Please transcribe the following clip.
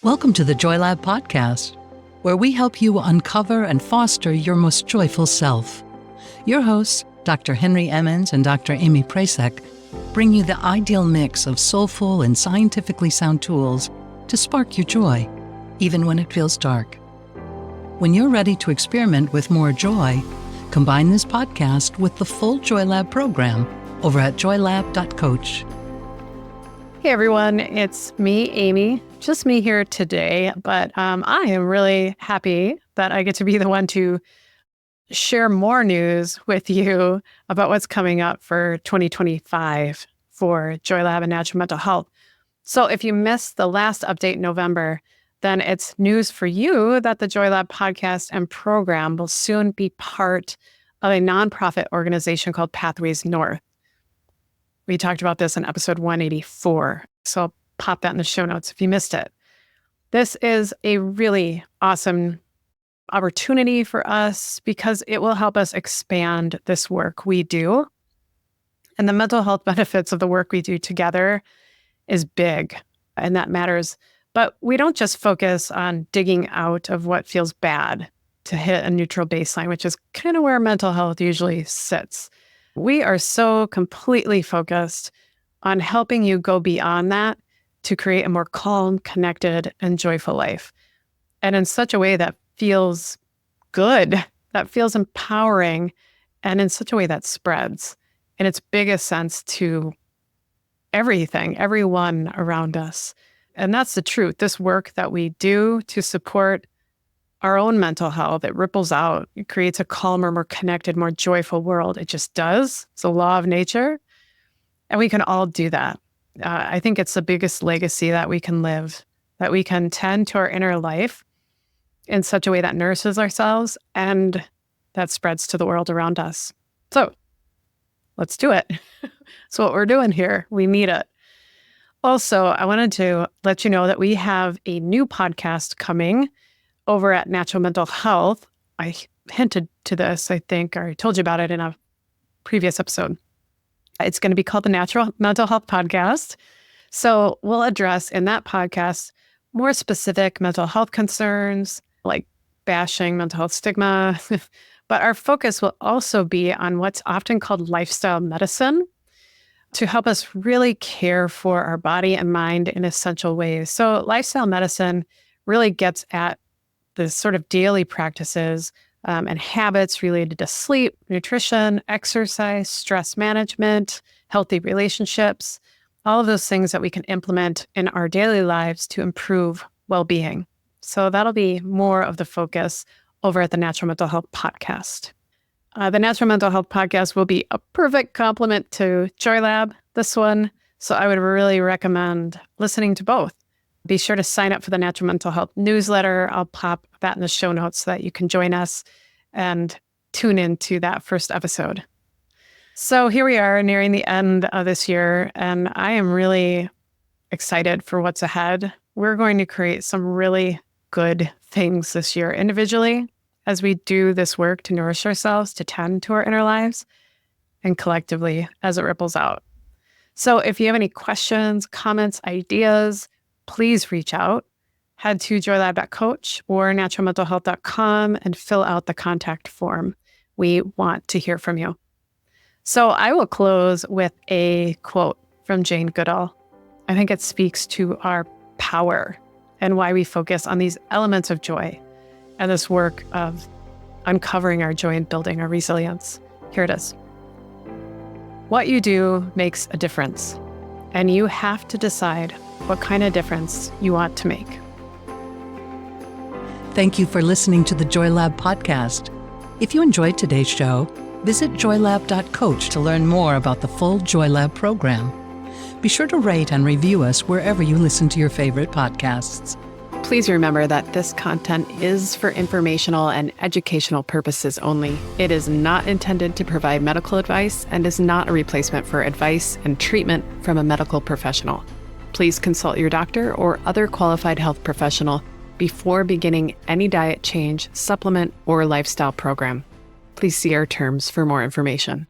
Welcome to the JoyLab podcast, where we help you uncover and foster your most joyful self. Your hosts, Dr. Henry Emmons and Dr. Amy Prasek, bring you the ideal mix of soulful and scientifically sound tools to spark your joy, even when it feels dark. When you're ready to experiment with more joy, combine this podcast with the full JoyLab program over at joylab.coach. Hey everyone, it's me, Amy. Just me here today, but I am really happy that I get to be the one to share more news with you about what's coming up for 2025 for JoyLab and Natural Mental Health. So if you missed the last update in November, then it's news for you that the JoyLab podcast and program will soon be part of a nonprofit organization called Pathways North. We talked about this in episode 184, so I'll pop that in the show notes if you missed it. This is a really awesome opportunity for us because it will help us expand this work we do. And the mental health benefits of the work we do together is big, and that matters. But we don't just focus on digging out of what feels bad to hit a neutral baseline, which is kind of where mental health usually sits. We are so completely focused on helping you go beyond that to create a more calm, connected, and joyful life. And in such a way that feels good, that feels empowering, and in such a way that spreads in its biggest sense to everything, everyone around us. And that's the truth. This work that we do to support our own mental health, it ripples out. It creates a calmer, more connected, more joyful world. It just does. It's a law of nature. And we can all do that. I think it's the biggest legacy that we can live, that we can tend to our inner life in such a way that nourishes ourselves and that spreads to the world around us. So let's do it. That's what we're doing here. We need it. Also, I wanted to let you know that we have a new podcast coming over at Natural Mental Health. I hinted to this, I think, or I told you about it in a previous episode. It's going to be called the Natural Mental Health Podcast. So we'll address in that podcast more specific mental health concerns, like bashing mental health stigma. But our focus will also be on what's often called lifestyle medicine to help us really care for our body and mind in essential ways. So lifestyle medicine really gets at the sort of daily practices and habits related to sleep, nutrition, exercise, stress management, healthy relationships, all of those things that we can implement in our daily lives to improve well-being. So that'll be more of the focus over at the Natural Mental Health Podcast. The Natural Mental Health Podcast will be a perfect complement to JoyLab, this one. So I would really recommend listening to both. Be sure to sign up for the Natural Mental Health newsletter. I'll pop that in the show notes so that you can join us and tune into that first episode. So here we are nearing the end of this year, and I am really excited for what's ahead. We're going to create some really good things this year individually as we do this work to nourish ourselves, to tend to our inner lives, and collectively as it ripples out. So if you have any questions, comments, ideas, please reach out. Head to joylab.coach or naturalmentalhealth.com and fill out the contact form. We want to hear from you. So I will close with a quote from Jane Goodall. I think it speaks to our power and why we focus on these elements of joy and this work of uncovering our joy and building our resilience. Here it is. What you do makes a difference, and you have to decide what kind of difference you want to make. Thank you for listening to the JoyLab podcast. If you enjoyed today's show, visit joylab.coach to learn more about the full JoyLab program. Be sure to rate and review us wherever you listen to your favorite podcasts. Please remember that this content is for informational and educational purposes only. It is not intended to provide medical advice and is not a replacement for advice and treatment from a medical professional. Please consult your doctor or other qualified health professional before beginning any diet change, supplement, or lifestyle program. Please see our terms for more information.